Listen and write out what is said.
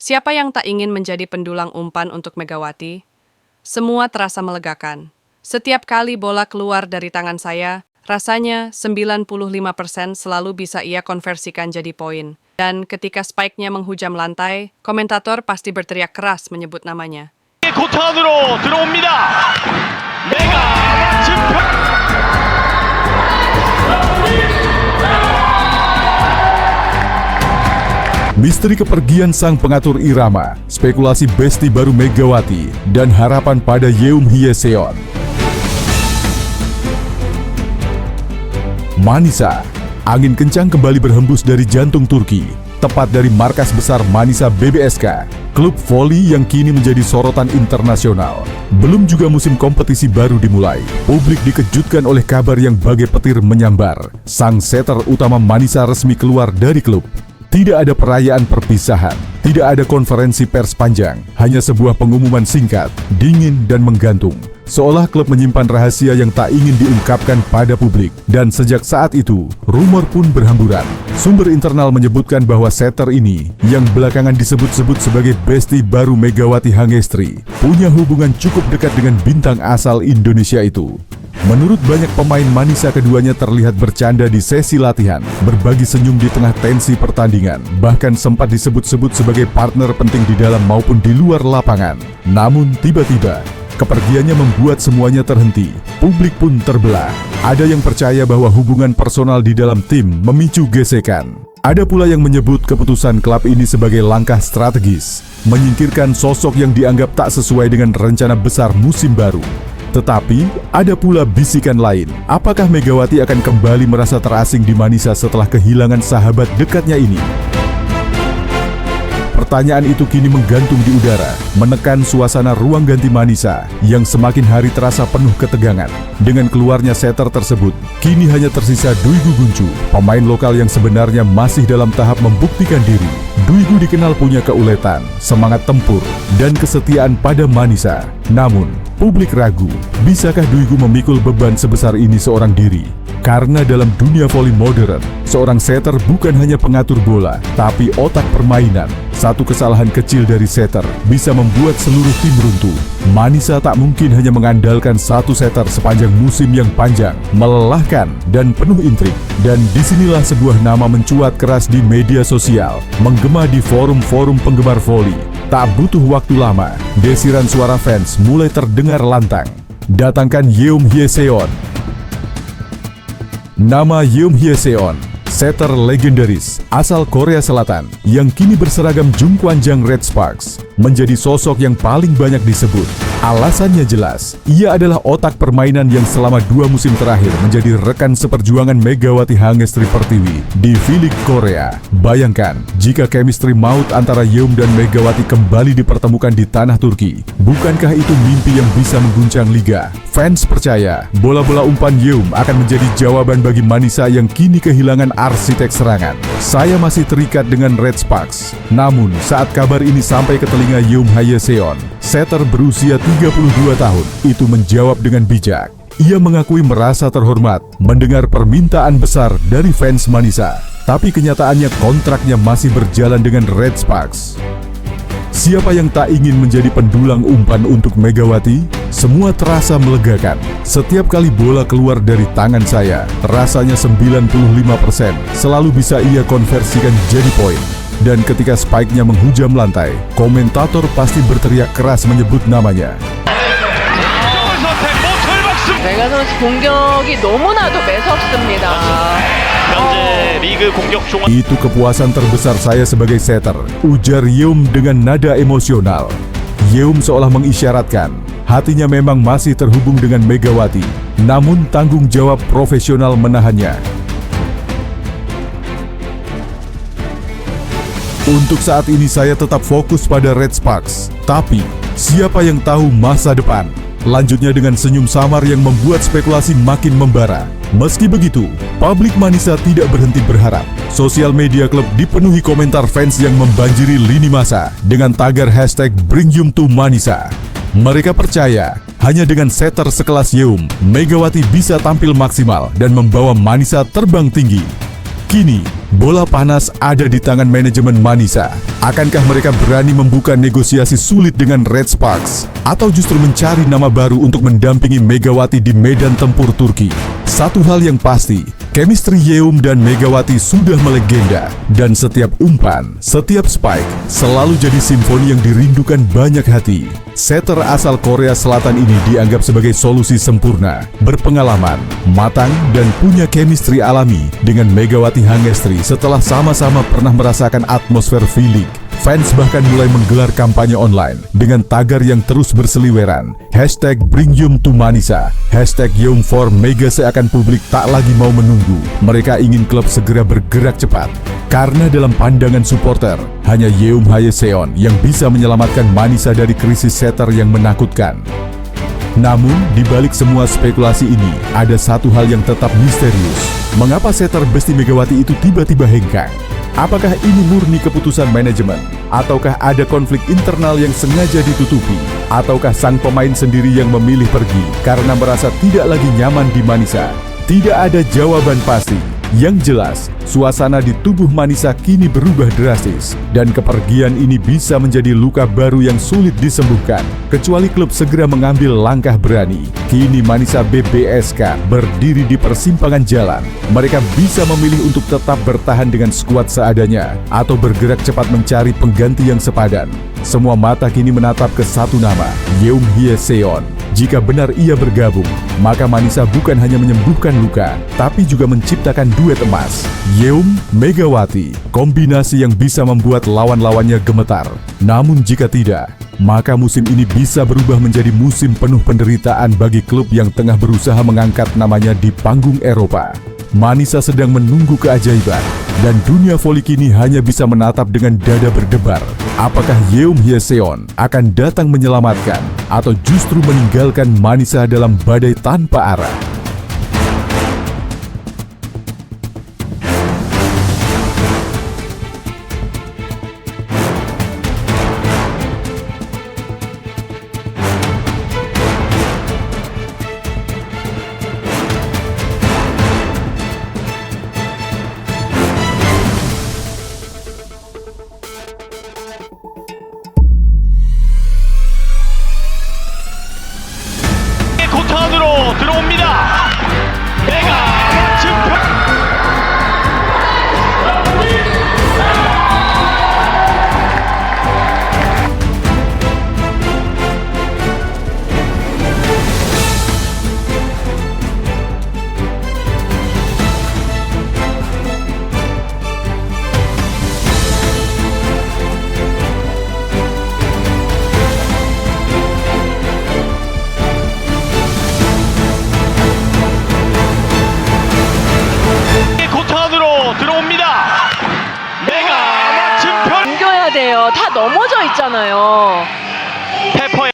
Siapa yang tak ingin menjadi pendulang umpan untuk Megawati? Semua terasa melegakan. Setiap kali bola keluar dari tangan saya, rasanya 95% selalu bisa ia konversikan jadi poin. Dan ketika spike-nya menghujam lantai, komentator pasti berteriak keras menyebut namanya. 코트 안으로 들어옵니다. 메가와트 Misteri kepergian sang pengatur irama, spekulasi besti baru Megawati, dan harapan pada Yeum Hyeseon. Manisa, angin kencang kembali berhembus dari jantung Turki, tepat dari markas besar Manisa BBSK, klub voli yang kini menjadi sorotan internasional. Belum juga musim kompetisi baru dimulai, publik dikejutkan oleh kabar yang bagai petir menyambar. Sang setter utama Manisa resmi keluar dari klub. Tidak ada perayaan perpisahan, tidak ada konferensi pers panjang, hanya sebuah pengumuman singkat, dingin dan menggantung. Seolah klub menyimpan rahasia yang tak ingin diungkapkan pada publik. Dan sejak saat itu, rumor pun berhamburan. Sumber internal menyebutkan bahwa setter ini, yang belakangan disebut-sebut sebagai besti baru Megawati Hangestri, punya hubungan cukup dekat dengan bintang asal Indonesia itu. Menurut banyak pemain Manisa, keduanya terlihat bercanda di sesi latihan, berbagi senyum di tengah tensi pertandingan, bahkan sempat disebut-sebut sebagai partner penting di dalam maupun di luar lapangan. Namun tiba-tiba, kepergiannya membuat semuanya terhenti. Publik pun terbelah. Ada yang percaya bahwa hubungan personal di dalam tim memicu gesekan. Ada pula yang menyebut keputusan klub ini sebagai langkah strategis, menyingkirkan sosok yang dianggap tak sesuai dengan rencana besar musim baru. Tetapi, ada pula bisikan lain. Apakah Megawati akan kembali merasa terasing di Manisa setelah kehilangan sahabat dekatnya ini? Pertanyaan itu kini menggantung di udara, menekan suasana ruang ganti Manisa yang semakin hari terasa penuh ketegangan. Dengan keluarnya setter tersebut, kini hanya tersisa Dwi Gu Guncu, pemain lokal yang sebenarnya masih dalam tahap membuktikan diri. Dwi Gu dikenal punya keuletan, semangat tempur, dan kesetiaan pada Manisa. Namun, publik ragu, bisakah Dwi Gu memikul beban sebesar ini seorang diri? Karena dalam dunia voli modern, seorang setter bukan hanya pengatur bola, tapi otak permainan. Satu kesalahan kecil dari setter bisa membuat seluruh tim runtuh. Manisa tak mungkin hanya mengandalkan satu setter sepanjang musim yang panjang, melelahkan, dan penuh intrik. Dan disinilah sebuah nama mencuat keras di media sosial, menggema di forum-forum penggemar voli. Tak butuh waktu lama, desiran suara fans mulai terdengar lantang. Datangkan Yeum Hyeseon. Nama Yeum Hyeseon, setter legendaris asal Korea Selatan yang kini berseragam Jungkwanjang Red Sparks, menjadi sosok yang paling banyak disebut. Alasannya jelas, ia adalah otak permainan yang selama 2 musim terakhir menjadi rekan seperjuangan Megawati Hangestri Pertiwi di V-League Korea. Bayangkan, jika chemistry maut antara Yeum dan Megawati kembali dipertemukan di tanah Turki, bukankah itu mimpi yang bisa mengguncang liga? Fans percaya, bola-bola umpan Yeum akan menjadi jawaban bagi Manisa yang kini kehilangan arsitek serangan. Saya masih terikat dengan Red Sparks. Namun, saat kabar ini sampai ke telinga Yeum Hyeseon, setter berusia 32 tahun, itu menjawab dengan bijak. Ia mengakui merasa terhormat mendengar permintaan besar dari fans Manisa. Tapi kenyataannya kontraknya masih berjalan dengan Red Sparks. Siapa yang tak ingin menjadi pendulang umpan untuk Megawati? Semua terasa melegakan. Setiap kali bola keluar dari tangan saya, rasanya 95% selalu bisa ia konversikan jadi poin. Dan ketika spike-nya menghujam lantai, komentator pasti berteriak keras menyebut namanya. 메가 선수 공격이 너무나도 매섭습니다. 현재 리그 공격 종합 Itu kepuasan terbesar saya sebagai setter, ujar Yeum dengan nada emosional. Yeum seolah mengisyaratkan, hatinya memang masih terhubung dengan Megawati, namun tanggung jawab profesional menahannya. Untuk saat ini saya tetap fokus pada Red Sparks, tapi siapa yang tahu masa depan? Lanjutnya dengan senyum samar yang membuat spekulasi makin membara. Meski begitu, publik Manisa tidak berhenti berharap. Sosial media klub dipenuhi komentar fans yang membanjiri lini masa dengan tagar hashtag #BringYeum2Manisa. Mereka percaya, hanya dengan setter sekelas Yeum, Megawati bisa tampil maksimal dan membawa Manisa terbang tinggi. Kini, bola panas ada di tangan manajemen Manisa. Akankah mereka berani membuka negosiasi sulit dengan Red Sparks? Atau justru mencari nama baru untuk mendampingi Megawati di medan tempur Turki? Satu hal yang pasti, chemistry Yeum dan Megawati sudah melegenda. Dan setiap umpan, setiap spike, selalu jadi simfoni yang dirindukan banyak hati. Setter asal Korea Selatan ini dianggap sebagai solusi sempurna, berpengalaman, matang, dan punya chemistry alami dengan Megawati Hangestri setelah sama-sama pernah merasakan atmosfer V-League. Fans bahkan mulai menggelar kampanye online dengan tagar yang terus berseliweran. #BringYeum to Manisa, #Yeum4Mega seakan publik tak lagi mau menunggu. Mereka ingin klub segera bergerak cepat. Karena dalam pandangan supporter, hanya Yeum Hayeseon yang bisa menyelamatkan Manisa dari krisis setter yang menakutkan. Namun, di balik semua spekulasi ini, ada satu hal yang tetap misterius. Mengapa setter besti Megawati itu tiba-tiba hengkang? Apakah ini murni keputusan manajemen? Ataukah ada konflik internal yang sengaja ditutupi? Ataukah sang pemain sendiri yang memilih pergi karena merasa tidak lagi nyaman di Manisa? Tidak ada jawaban pasti. Yang jelas, suasana di tubuh Manisa kini berubah drastis, dan kepergian ini bisa menjadi luka baru yang sulit disembuhkan, kecuali klub segera mengambil langkah berani. Kini Manisa BBSK berdiri di persimpangan jalan. Mereka bisa memilih untuk tetap bertahan dengan skuad seadanya, atau bergerak cepat mencari pengganti yang sepadan. Semua mata kini menatap ke satu nama, Yeum Hayeseon. Jika benar ia bergabung, maka Manisa bukan hanya menyembuhkan luka, tapi juga menciptakan duet emas. Yeum Megawati, kombinasi yang bisa membuat lawan-lawannya gemetar. Namun jika tidak, maka musim ini bisa berubah menjadi musim penuh penderitaan bagi klub yang tengah berusaha mengangkat namanya di panggung Eropa. Manisa sedang menunggu keajaiban, dan dunia voli kini hanya bisa menatap dengan dada berdebar. Apakah Yeum Hayeseon akan datang menyelamatkan, atau justru meninggalkan Manisa dalam badai tanpa arah? 코트 안으로 들어옵니다. 메가 증표. 코트 안으로 들어옵니다. 메가 증표. 옮겨야 돼요. 다 넘어져 있잖아요. 페퍼의